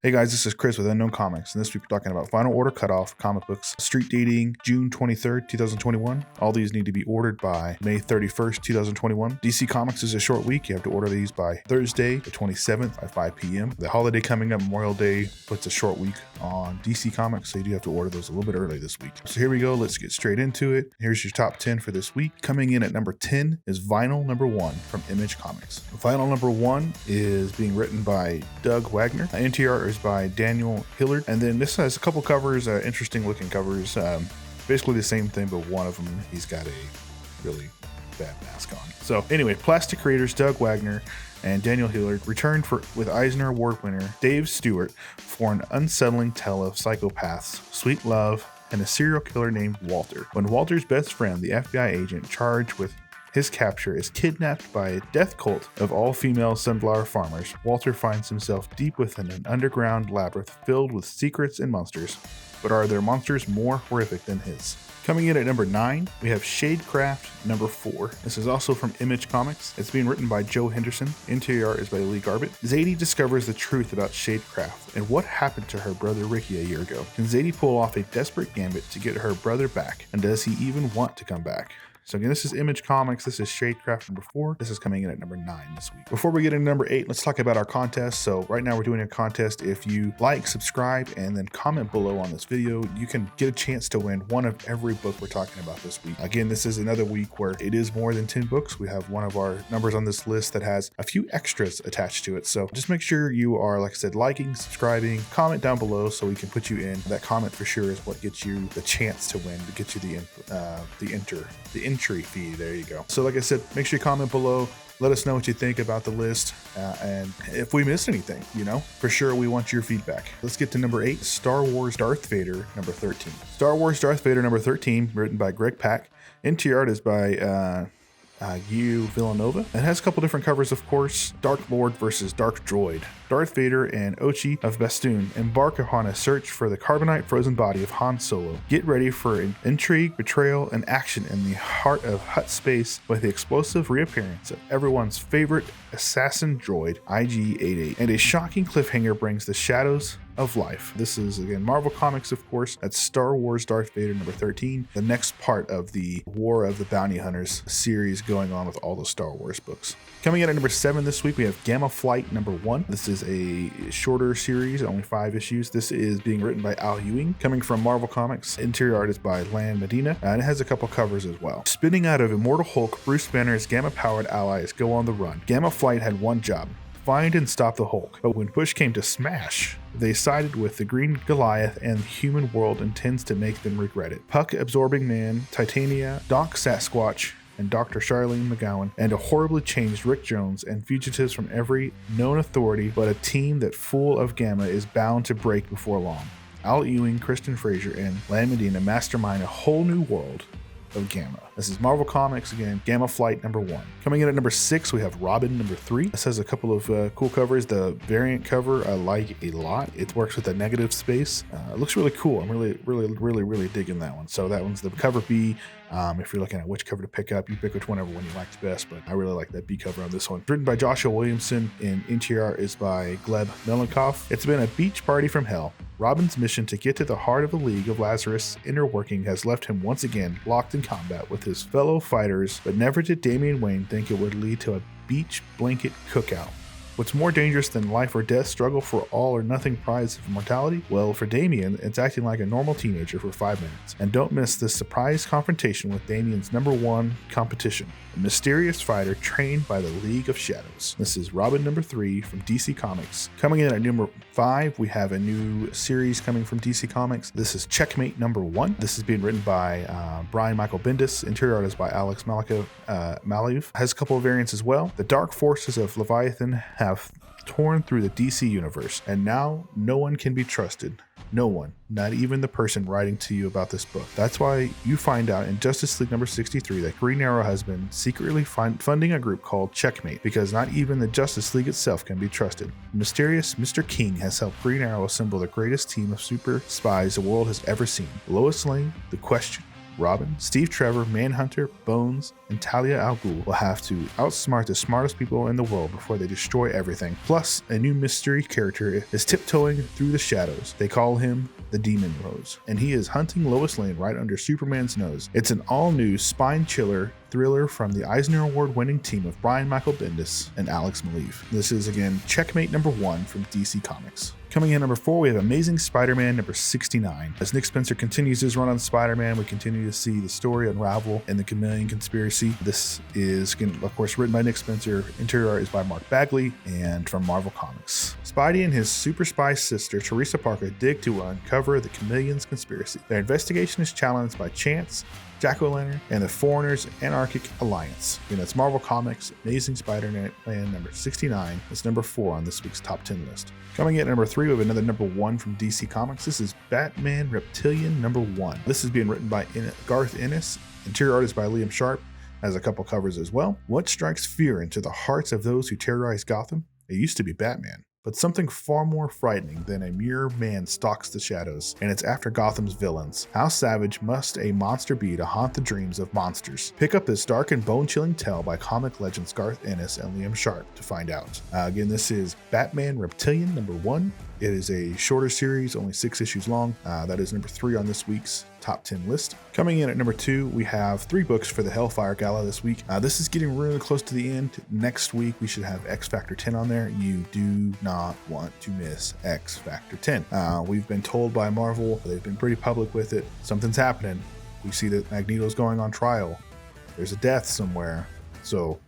Hey guys, this is Chris with Unknown Comics, and this week we're talking about Final Order Cutoff comic books, street dating June 23rd, 2021. All these need to be ordered by May 31st, 2021. DC Comics is a short week. You have to order these by Thursday, the 27th by 5 p.m. The holiday coming up, Memorial Day, puts a short week on DC Comics, so you do have to order those a little bit early this week. So here we go. Let's get straight into it. Here's your top 10 for this week. Coming in at number 10 is Vinyl number 1 from Image Comics. Vinyl number 1 is being written by Doug Wagner. NTR is by Daniel Hillard, and then this has a couple covers, interesting looking covers, basically the same thing, but one of them he's got a really bad mask on. So anyway, Plastic creators Doug Wagner and Daniel Hillard returned with Eisner Award winner Dave Stewart for an unsettling tale of psychopaths, sweet love, and a serial killer named Walter. When Walter's best friend, the FBI agent charged with his capture, is kidnapped by a death cult of all-female sunflower farmers, Walter finds himself deep within an underground labyrinth filled with secrets and monsters. But are there monsters more horrific than his? Coming in at number 9, we have Shadecraft number 4. This is also from Image Comics. It's being written by Joe Henderson. Interior is by Lee Garbett. Zadie discovers the truth about Shadecraft and what happened to her brother Ricky a year ago. Can Zadie pull off a desperate gambit to get her brother back? And does he even want to come back? So again, this is Image Comics. This is Shadecraft number 4. This is coming in at number 9 this week. Before we get into number 8, let's talk about our contest. So right now we're doing a contest. If you like, subscribe, and then comment below on this video, you can get a chance to win one of every book we're talking about this week. Again, this is another week where it is more than 10 books. We have one of our numbers on this list that has a few extras attached to it. So just make sure you are, like I said, liking, subscribing, comment down below so we can put you in. That comment for sure is what gets you the chance to win, to get you the entry fee. There you go. So like I said, make sure you comment below. Let us know what you think about the list, and if we missed anything, for sure we want your feedback. Let's get to number 8, Star Wars Darth Vader number 13. Star Wars Darth Vader number 13, written by Greg Pak. Interior art is by Guillermo Villanova. It has a couple different covers, of course. Dark Lord versus Dark Droid. Darth Vader and Ochi of Bastoon embark upon a search for the carbonite frozen body of Han Solo. Get ready for an intrigue, betrayal, and action in the heart of Hutt space with the explosive reappearance of everyone's favorite assassin droid, IG-88. And a shocking cliffhanger brings the shadows of life. This is, again, Marvel Comics, of course. That's Star Wars Darth Vader number 13, the next part of the War of the Bounty Hunters series going on with all the Star Wars books. Coming in at number 7 this week, we have Gamma Flight number 1. This is a shorter series, only 5 issues. This is being written by Al Ewing, coming from Marvel Comics. Interior art is by Lan Medina, and it has a couple covers as well. Spinning out of Immortal Hulk, Bruce Banner's Gamma-powered allies go on the run. Gamma Flight had one job: find and stop the Hulk. But when push came to smash, they sided with the Green Goliath, and the human world intends to make them regret it. Puck Absorbing Man, Titania, Doc Sasquatch, and Dr. Charlene McGowan, and a horribly changed Rick Jones, and fugitives from every known authority, but a team that full of Gamma is bound to break before long. Al Ewing, Kristen Fraser, and Lan Medina mastermind a whole new world of Gamma. This is Marvel Comics, again, Gamma Flight number 1. Coming in at number 6, we have Robin number 3. This has a couple of cool covers. The variant cover I like a lot. It works with the negative space. It looks really cool. I'm really digging that one. So that one's the cover B. If you're looking at which cover to pick up, you pick whichever one you like the best, but I really like that B cover on this one. Written by Joshua Williamson, and interior is by Gleb Melankoff. It's been a beach party from hell. Robin's mission to get to the heart of the League of Lazarus' inner working has left him once again locked in combat with his fellow fighters, but never did Damian Wayne think it would lead to a beach blanket cookout. What's more dangerous than life or death struggle for all or nothing prize of mortality? Well, for Damien, it's acting like a normal teenager for 5 minutes. And don't miss this surprise confrontation with Damien's number 1 competition, a mysterious fighter trained by the League of Shadows. This is Robin number 3 from DC Comics. Coming in at number 5, we have a new series coming from DC Comics. This is Checkmate number 1. This is being written by Brian Michael Bendis. Interior art is by Alex Maliv. Has a couple of variants as well. The dark forces of Leviathan have torn through the DC universe, and now no one can be trusted. No one, not even the person writing to you about this book. That's why you find out in Justice League number 63 that Green Arrow has been secretly funding a group called Checkmate, because not even the Justice League itself can be trusted. Mysterious Mr. King has helped Green Arrow assemble the greatest team of super spies the world has ever seen. Lois Lane, The Question, Robin, Steve Trevor, Manhunter, Bones, and Talia al Ghul will have to outsmart the smartest people in the world before they destroy everything. Plus, a new mystery character is tiptoeing through the shadows. They call him the Demon Rose, and he is hunting Lois Lane right under Superman's nose. It's an all-new spine-chiller thriller from the Eisner Award-winning team of Brian Michael Bendis and Alex Maleev. This is, again, Checkmate #1 from DC Comics. Coming in #4, we have Amazing Spider-Man #69. As Nick Spencer continues his run on Spider-Man, we continue to see the story unravel in the Chameleon Conspiracy. This is, again, of course, written by Nick Spencer. Interior art is by Mark Bagley and from Marvel Comics. Spidey and his super spy sister, Teresa Parker, dig to uncover the Chameleon's conspiracy. Their investigation is challenged by Chance, Jack-O-Lantern, and the Foreigners Anarchic Alliance. And that's Marvel Comics Amazing Spider-Man #69. It's #4 on this week's top 10 list. Coming in at #3, we have another #1 from DC Comics. This is Batman Reptilian #1. This is being written by Garth Ennis. Interior art is by Liam Sharp. Has a couple covers as well. What strikes fear into the hearts of those who terrorize Gotham? It used to be Batman. But something far more frightening than a mere man stalks the shadows, and it's after Gotham's villains. How savage must a monster be to haunt the dreams of monsters? Pick up this dark and bone-chilling tale by comic legends Garth Ennis and Liam Sharp to find out. Again, this is Batman Reptilian #1. It is a shorter series, only 6 issues long. That is #3 on this week's top 10 list. Coming in at #2, we have 3 books for the Hellfire Gala this week. This is getting really close to the end. Next week, we should have X Factor 10 on there. You do not want to miss X Factor 10. We've been told by Marvel, they've been pretty public with it. Something's happening. We see that Magneto's going on trial. There's a death somewhere. So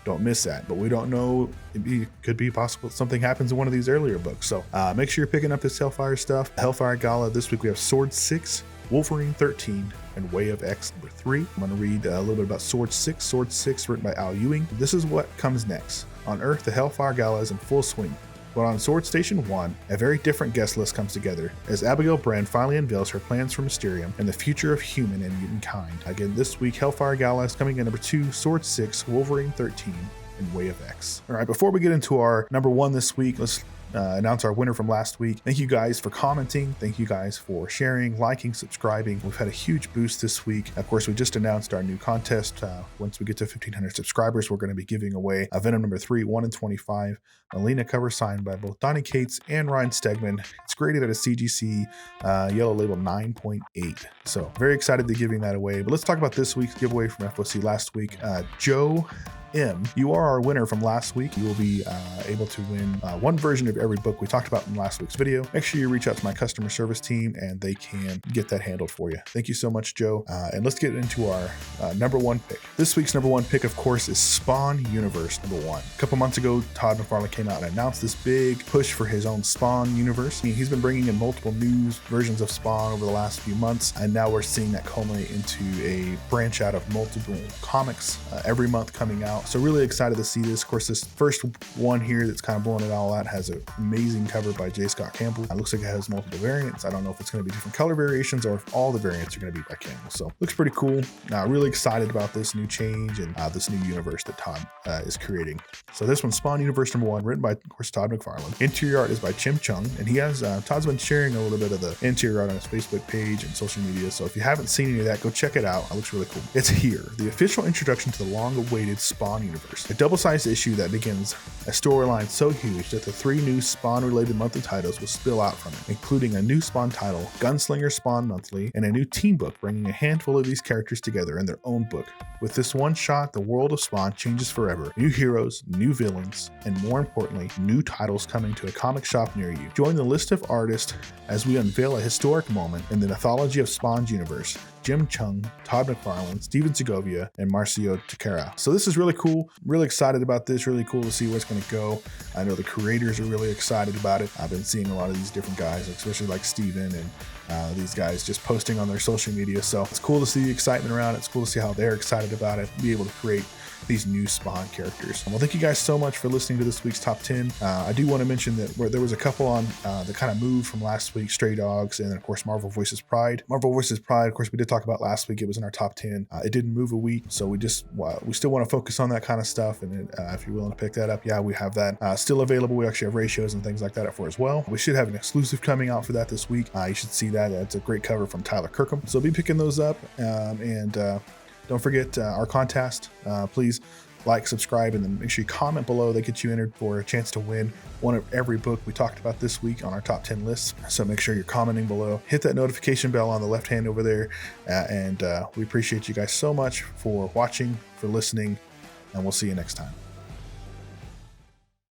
don't miss that, but we don't know. It could be possible something happens in one of these earlier books. So make sure you're picking up this Hellfire stuff. Hellfire Gala this week, we have S.W.o.r.D 6, Wolverine 13, and Way of X #3. I'm going to read a little bit about S.W.o.r.D 6. S.W.o.r.D 6, written by Al Ewing. This is what comes next. On Earth, the Hellfire Gala is in full swing. But on S.W.o.r.D Station 1, a very different guest list comes together as Abigail Brand finally unveils her plans for Mysterium and the future of human and mutant kind. Again, this week, Hellfire Gala is coming in #2, S.W.o.r.D 6, Wolverine 13, and Way of X. All right, before we get into our #1 this week, let's announce our winner from last week. Thank you guys for commenting. Thank you guys for sharing, liking, subscribing. We've had a huge boost this week. Of course, we just announced our new contest. Once we get to 1,500 subscribers, we're going to be giving away Venom #3, 1 in 25, Melina cover signed by both Donnie Cates and Ryan Stegman. It's graded at a CGC yellow label 9.8. So very excited to be giving that away. But let's talk about this week's giveaway from FOC last week. Joe M, you are our winner from last week. You will be able to win one version of every book we talked about in last week's video. Make sure you reach out to my customer service team and they can get that handled for you. Thank you so much, Joe. And let's get into our #1 pick. This week's #1 pick, of course, is Spawn Universe #1. A couple months ago, Todd McFarlane came out and announced this big push for his own Spawn universe. I mean, he's been bringing in multiple news versions of Spawn over the last few months, and now we're seeing that culminate into a branch out of multiple comics every month coming out. So really excited to see this. Of course, this first one here that's kind of blowing it all out has an amazing cover by J. Scott Campbell. It looks like it has multiple variants. I don't know if it's going to be different color variations or if all the variants are going to be by Campbell. So looks pretty cool. Really excited about this new change and this new universe that Todd is creating. So this one's Spawn Universe #1, written by, of course, Todd McFarlane. Interior art is by Chim Chung, and he has Todd's been sharing a little bit of the interior art on his Facebook page and social media. So if you haven't seen any of that, go check it out. It looks really cool. It's here, the official introduction to the long-awaited Spawn universe, a double-sized issue that begins a storyline so huge that the 3 new Spawn-related monthly titles will spill out from it, including a new Spawn title, Gunslinger Spawn Monthly, and a new team book bringing a handful of these characters together in their own book. With this one shot, the world of Spawn changes forever. New heroes, new villains, and more importantly, new titles coming to a comic shop near you. Join the list of artists as we unveil a historic moment in the mythology of Spawn's universe. Jim Chung, Todd McFarlane, Steven Segovia, and Marcio Takara. So this is really cool. Really excited about this. Really cool to see where it's going to go. I know the creators are really excited about it. I've been seeing a lot of these different guys, especially like Steven and these guys just posting on their social media. So it's cool to see the excitement around it. It's cool to see how they're excited about it, be able to create these new spawn characters. Well, thank you guys so much for listening to this week's top 10. I do want to mention that there was a couple on that kind of moved from last week, Stray Dogs, and then of course Marvel vs. Pride. Marvel vs. Pride, of course, we did talk about last week. It was in our top 10. It didn't move a week, so we still want to focus on that kind of stuff. And if you're willing to pick that up, yeah, we have that still available. We actually have ratios and things like that for as well. We should have an exclusive coming out for that this week. You should see that. It's a great cover from Tyler Kirkham. So be picking those up. And don't forget our contest. Please like, subscribe, and then make sure you comment below. They get you entered for a chance to win one of every book we talked about this week on our top 10 list. So make sure you're commenting below. Hit that notification bell on the left hand over there. And we appreciate you guys so much for watching, for listening, and we'll see you next time.